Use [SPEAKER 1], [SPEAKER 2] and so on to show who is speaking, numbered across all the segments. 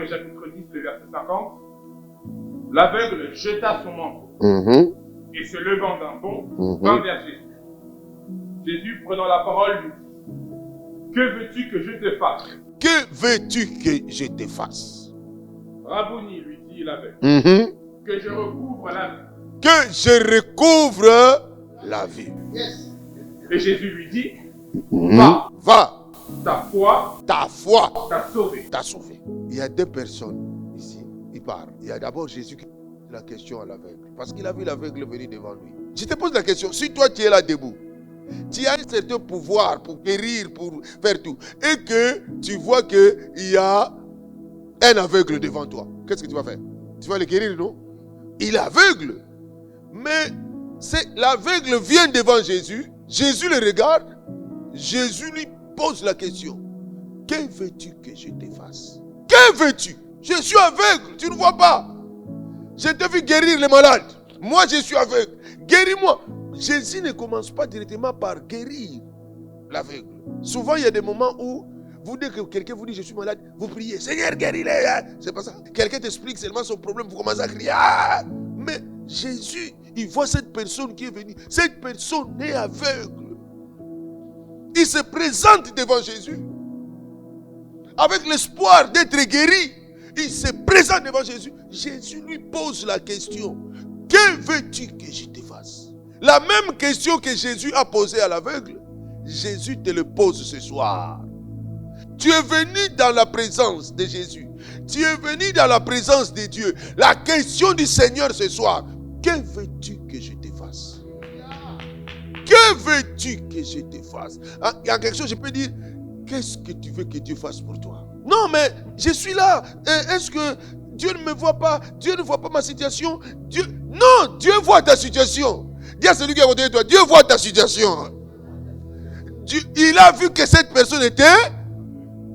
[SPEAKER 1] Marc chapitre 10, le verset 50. L'aveugle jeta son manteau et se levant d'un bond, vint vers Jésus. Jésus, prenant la parole, lui dit: Que veux-tu que je te fasse?
[SPEAKER 2] Que veux-tu que je te fasse?
[SPEAKER 1] Rabouni, lui dit l'aveugle, que je recouvre la vue.
[SPEAKER 2] Que je recouvre la vue.
[SPEAKER 1] Et Jésus lui dit: Va,
[SPEAKER 2] va,
[SPEAKER 1] ta foi
[SPEAKER 2] t'a sauvé.
[SPEAKER 1] t'a sauvé.
[SPEAKER 2] Il y a deux personnes ici, ils parlent. Il y a d'abord Jésus qui pose la question à l'aveugle, parce qu'il a vu l'aveugle venir devant lui. Je te pose la question, si toi tu es là debout, tu as un certain pouvoir pour guérir, pour faire tout, et que tu vois qu'il y a un aveugle devant toi, qu'est-ce que tu vas faire? Tu vas le guérir, non? Il est aveugle. Mais l'aveugle vient devant Jésus, Jésus le regarde, Jésus lui pose la question: que veux-tu que je te fasse? Que veux-tu? Je suis aveugle, tu ne vois pas. Je t'ai vu guérir les malades. Moi, je suis aveugle. Guéris-moi. Jésus ne commence pas directement par guérir l'aveugle. Souvent, il y a des moments où vous, dès que quelqu'un vous dit je suis malade, vous priez: Seigneur, guéris-les. C'est pas ça. Quelqu'un t'explique seulement son problème, vous commencez à crier. Mais Jésus, il voit cette personne qui est venue. Cette personne est aveugle. Il se présente devant Jésus avec l'espoir d'être guéri. Il se présente devant Jésus. Jésus lui pose la question: que veux-tu que je te fasse? La même question que Jésus a posée à l'aveugle, Jésus te le pose ce soir. Tu es venu dans la présence de Jésus. Tu es venu dans la présence de Dieu. La question du Seigneur ce soir: que veux-tu que je te fasse? Que veux-tu que je te fasse? Il y a quelque chose, je peux dire: qu'est-ce que tu veux que Dieu fasse pour toi? Non, mais je suis là. Est-ce que Dieu ne me voit pas? Dieu ne voit pas ma situation? Non, Dieu voit ta situation. Dis à celui qui est à côté de toi: Dieu voit ta situation. Il a vu que cette personne était...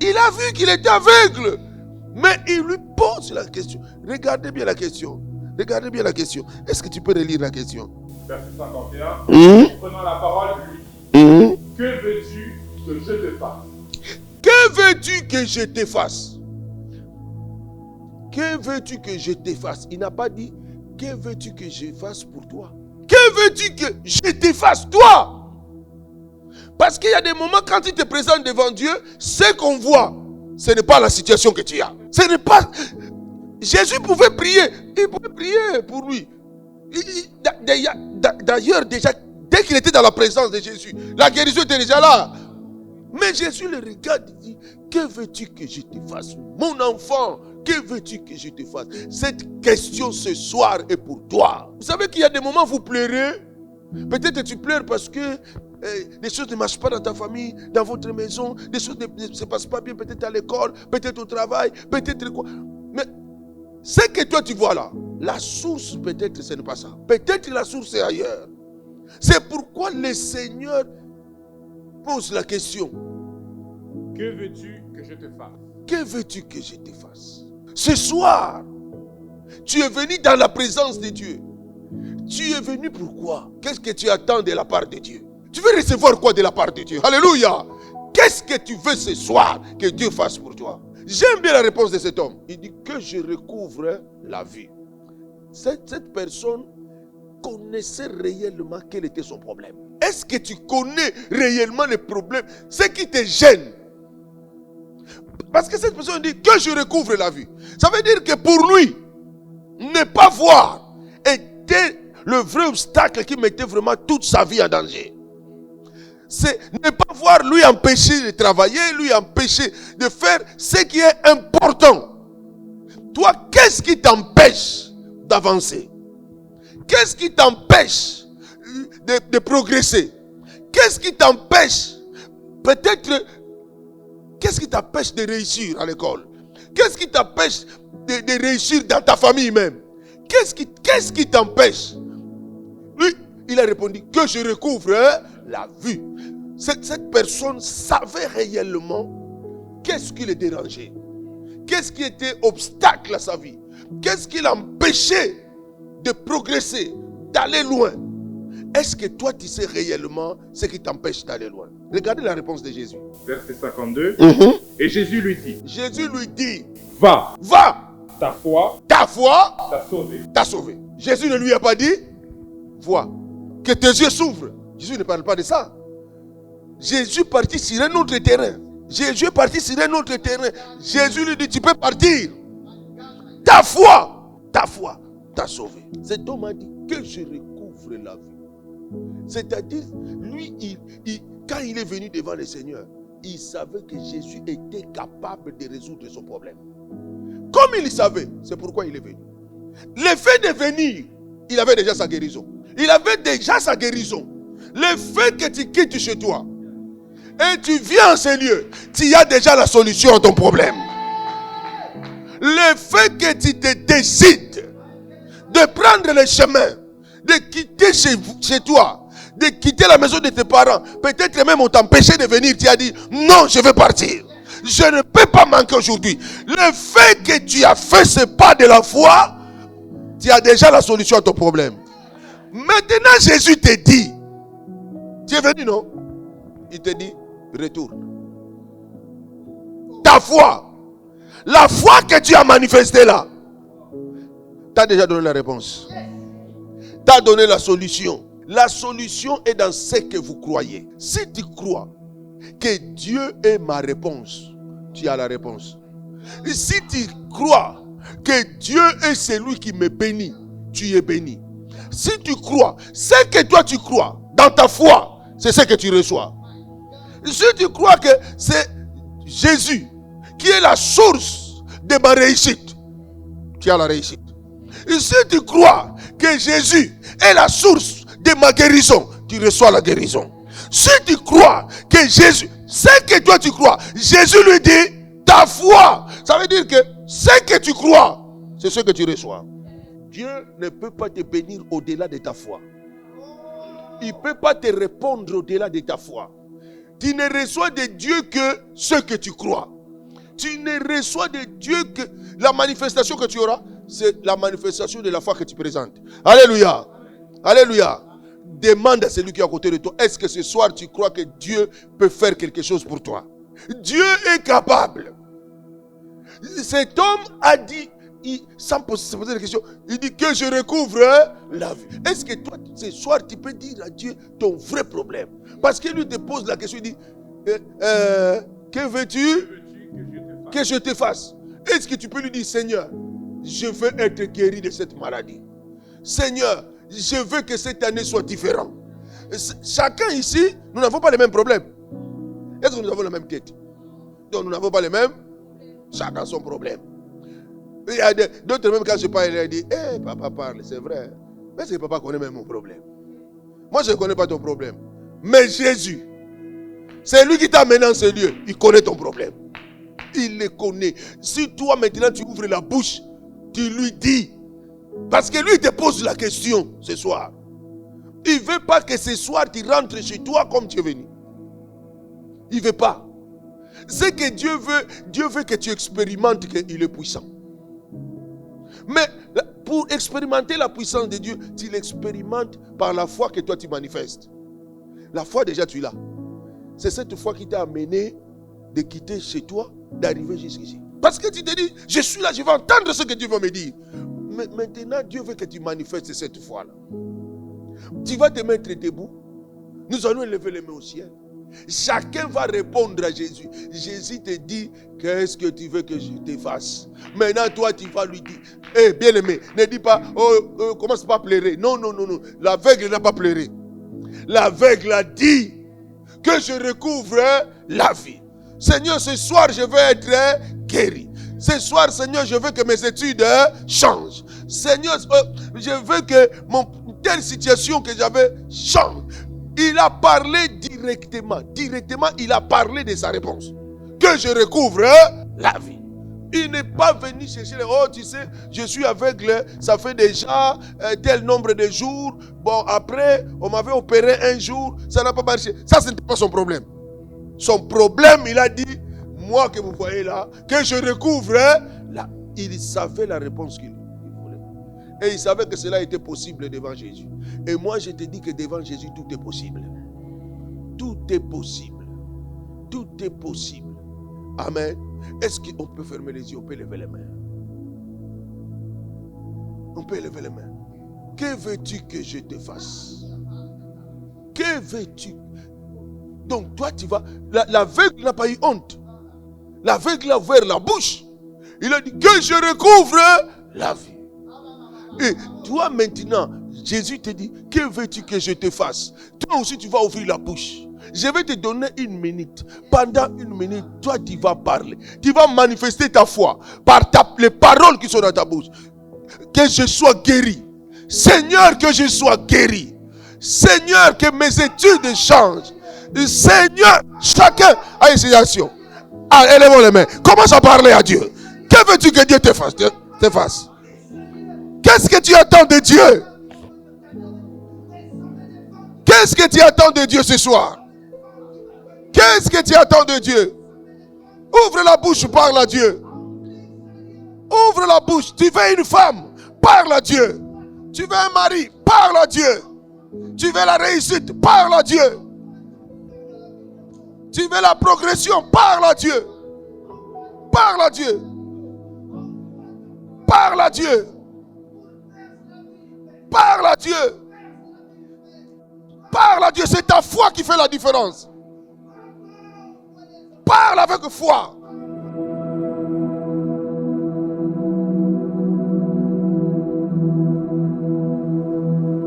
[SPEAKER 2] Il a vu qu'il était aveugle. Mais il lui pose la question. Regardez bien la question. Regardez bien la question. Est-ce que tu peux relire la question?
[SPEAKER 1] Verset 51. Prenant la parole, lui dit: Que veux-tu que je te fasse?
[SPEAKER 2] Que veux-tu que je te fasse? Que veux-tu que je te fasse? Il n'a pas dit: que veux-tu que je fasse pour toi? Que veux-tu que je te fasse toi? Parce qu'il y a des moments quand tu te présentes devant Dieu, ce qu'on voit, ce n'est pas la situation que tu as. Ce n'est pas... Jésus pouvait prier. Il pouvait prier pour lui. D'ailleurs, déjà, dès qu'il était dans la présence de Jésus, la guérison était déjà là. Mais Jésus le regarde et dit: que veux-tu que je te fasse? Mon enfant, que veux-tu que je te fasse? Cette question ce soir est pour toi. Vous savez qu'il y a des moments où vous pleurez. Peut-être que tu pleures parce que des choses ne marchent pas dans ta famille, dans votre maison. Des choses ne se passent pas bien, peut-être à l'école, peut-être au travail, peut-être quoi. Mais ce que toi tu vois là, la source peut-être ce n'est pas ça. Peut-être la source est ailleurs. C'est pourquoi le Seigneur pose la question:
[SPEAKER 1] que veux-tu que je te fasse?
[SPEAKER 2] Que veux-tu que je te fasse? Ce soir, tu es venu dans la présence de Dieu. Tu es venu pourquoi? Qu'est-ce que tu attends de la part de Dieu? Tu veux recevoir quoi de la part de Dieu? Alléluia! Qu'est-ce que tu veux ce soir que Dieu fasse pour toi? J'aime bien la réponse de cet homme. Il dit: que je recouvre la vue. Cette personne connaissait réellement quel était son problème. Est-ce que tu connais réellement le problème? Ce qui te gêne. Parce que cette personne dit: que je recouvre la vue. Ça veut dire que pour lui, ne pas voir était le vrai obstacle qui mettait vraiment toute sa vie en danger. C'est ne pas voir lui empêcher de travailler, lui empêcher de faire ce qui est important. Toi, qu'est-ce qui t'empêche d'avancer? Qu'est-ce qui t'empêche de progresser? Qu'est-ce qui t'empêche peut-être... Qu'est-ce qui t'empêche de réussir à l'école? Qu'est-ce qui t'empêche de réussir dans ta famille même? Qu'est-ce qui t'empêche? Lui, il a répondu: que je recouvre la vue. Cette personne savait réellement qu'est-ce qui le dérangeait. Qu'est-ce qui était obstacle à sa vie. Qu'est-ce qui l'empêchait de progresser, d'aller loin. Est-ce que toi, tu sais réellement ce qui t'empêche d'aller loin? Regardez la réponse de Jésus.
[SPEAKER 1] Verset 52. Et Jésus lui dit.
[SPEAKER 2] Jésus lui dit.
[SPEAKER 1] Va.
[SPEAKER 2] Va.
[SPEAKER 1] Ta foi.
[SPEAKER 2] Ta foi.
[SPEAKER 1] T'a sauvé.
[SPEAKER 2] T'a sauvé. Jésus ne lui a pas dit. Vois. Que tes yeux s'ouvrent. Jésus ne parle pas de ça. Jésus est parti sur un autre terrain. Jésus est parti sur un autre terrain. Jésus lui dit, tu peux partir. Ta foi t'a sauvé. Cet homme a dit que je recouvre la vie. C'est-à-dire, lui, quand il est venu devant le Seigneur, il savait que Jésus était capable de résoudre son problème. Comme il le savait, c'est pourquoi il est venu. Le fait de venir, il avait déjà sa guérison. Il avait déjà sa guérison. Le fait que tu quittes chez toi et tu viens en ce lieu, tu as déjà la solution à ton problème. Le fait que tu te décides de prendre le chemin, de quitter chez toi, de quitter la maison de tes parents, peut-être même on t'empêchait de venir, tu as dit non, je vais partir. Je ne peux pas manquer aujourd'hui. Le fait que tu as fait ce pas de la foi, tu as déjà la solution à ton problème. Maintenant, Jésus te dit, tu es venu, non? Il te dit, retourne. Ta foi, la foi que tu as manifestée là, t'as déjà donné la réponse. T'as donné la solution. La solution est dans ce que vous croyez. Si tu crois que Dieu est ma réponse, tu as la réponse. Et si tu crois que Dieu est celui qui me bénit, tu es béni. Si tu crois, ce que toi tu crois, dans ta foi, c'est ce que tu reçois. Si tu crois que c'est Jésus qui est la source de ma réussite, tu as la réussite. Et si tu crois que Jésus est la source de ma guérison, tu reçois la guérison. Si tu crois que Jésus, ce que toi tu crois, Jésus lui dit, ta foi, ça veut dire que ce que tu crois, c'est ce que tu reçois. Dieu ne peut pas te bénir au-delà de ta foi. Il ne peut pas te répondre au-delà de ta foi. Tu ne reçois de Dieu que ce que tu crois. Tu ne reçois de Dieu que la manifestation que tu auras, c'est la manifestation de la foi que tu présentes. Alléluia. Alléluia. Demande à celui qui est à côté de toi, est-ce que ce soir tu crois que Dieu peut faire quelque chose pour toi? Dieu est capable. Cet homme a dit, sans se poser la question, il dit que je recouvre la vie. Est-ce que toi, ce soir, tu peux dire à Dieu ton vrai problème? Parce qu'il lui te pose la question, il dit, que veux-tu que je te fasse? Est-ce que tu peux lui dire, Seigneur, je veux être guéri de cette maladie. Seigneur, je veux que cette année soit différente. Chacun ici, nous n'avons pas les mêmes problèmes. Est-ce que nous avons la même tête? Donc nous n'avons pas les mêmes. Chacun son problème. Il y a d'autres même quand je parle, il dit, papa parle, c'est vrai. Mais c'est papa connaît même mon problème. Moi je ne connais pas ton problème. Mais Jésus, c'est lui qui t'a amené dans ce lieu. Il connaît ton problème. Il le connaît. Si toi maintenant tu ouvres la bouche, tu lui dis. Parce que lui il te pose la question ce soir. Il ne veut pas que ce soir tu rentres chez toi comme tu es venu. Il ne veut pas. Ce que Dieu veut que tu expérimentes qu'il est puissant. Mais pour expérimenter la puissance de Dieu, tu l'expérimentes par la foi que toi tu manifestes. La foi déjà tu l'as. C'est cette foi qui t'a amené de quitter chez toi, d'arriver jusqu'ici. Parce que tu te dis, je suis là, je vais entendre ce que Dieu va me dire. Mais maintenant, Dieu veut que tu manifestes cette foi-là. Tu vas te mettre debout. Nous allons élever les mains au ciel. Chacun va répondre à Jésus. Jésus te dit, qu'est-ce que tu veux que je te fasse? Maintenant, toi, tu vas lui dire, bien-aimé, ne dis pas, commence pas à pleurer. Non. L'aveugle n'a pas pleuré. L'aveugle a dit que je recouvre la vie. Seigneur, ce soir, je veux être guéri. Ce soir, Seigneur, je veux que mes études changent. Seigneur, je veux que telle situation que j'avais change. Il a parlé directement. Directement, il a parlé de sa réponse. Que je recouvre la vie. Il n'est pas venu chercher, tu sais, je suis aveugle, ça fait déjà tel nombre de jours. Bon, après, on m'avait opéré un jour, ça n'a pas marché. Ça, ce n'était pas son problème. Son problème, il a dit, moi que vous voyez là, que je recouvre là. Il savait la réponse qu'il voulait. Et il savait que cela était possible devant Jésus. Et moi, je te dis que devant Jésus, tout est possible. Tout est possible. Tout est possible. Amen. Est-ce qu'on peut fermer les yeux? On peut lever les mains. On peut lever les mains. Que veux-tu que je te fasse? Que veux-tu? Donc toi, tu vas... L'aveugle n'a pas eu honte. L'aveugle a ouvert la bouche. Il a dit que je recouvre la vue. Et toi maintenant, Jésus te dit, que veux-tu que je te fasse? Toi aussi tu vas ouvrir la bouche. Je vais te donner 1 minute. Pendant 1 minute, toi tu vas parler. Tu vas manifester ta foi par les paroles qui sont dans ta bouche. Que je sois guéri. Seigneur, que je sois guéri. Seigneur, que mes études changent. Seigneur, chacun a une situation. Élevons les mains. Commence à parler à Dieu. Que veux-tu que Dieu te fasse? Qu'est-ce que tu attends de Dieu? Qu'est-ce que tu attends de Dieu ce soir? Qu'est-ce que tu attends de Dieu? Ouvre la bouche, parle à Dieu. Ouvre la bouche. Tu veux une femme? Parle à Dieu. Tu veux un mari? Parle à Dieu. Tu veux la réussite? Parle à Dieu. Tu veux la progression? Parle à Dieu. Parle à Dieu. Parle à Dieu. Parle à Dieu. Parle à Dieu. C'est ta foi qui fait la différence. Parle avec foi.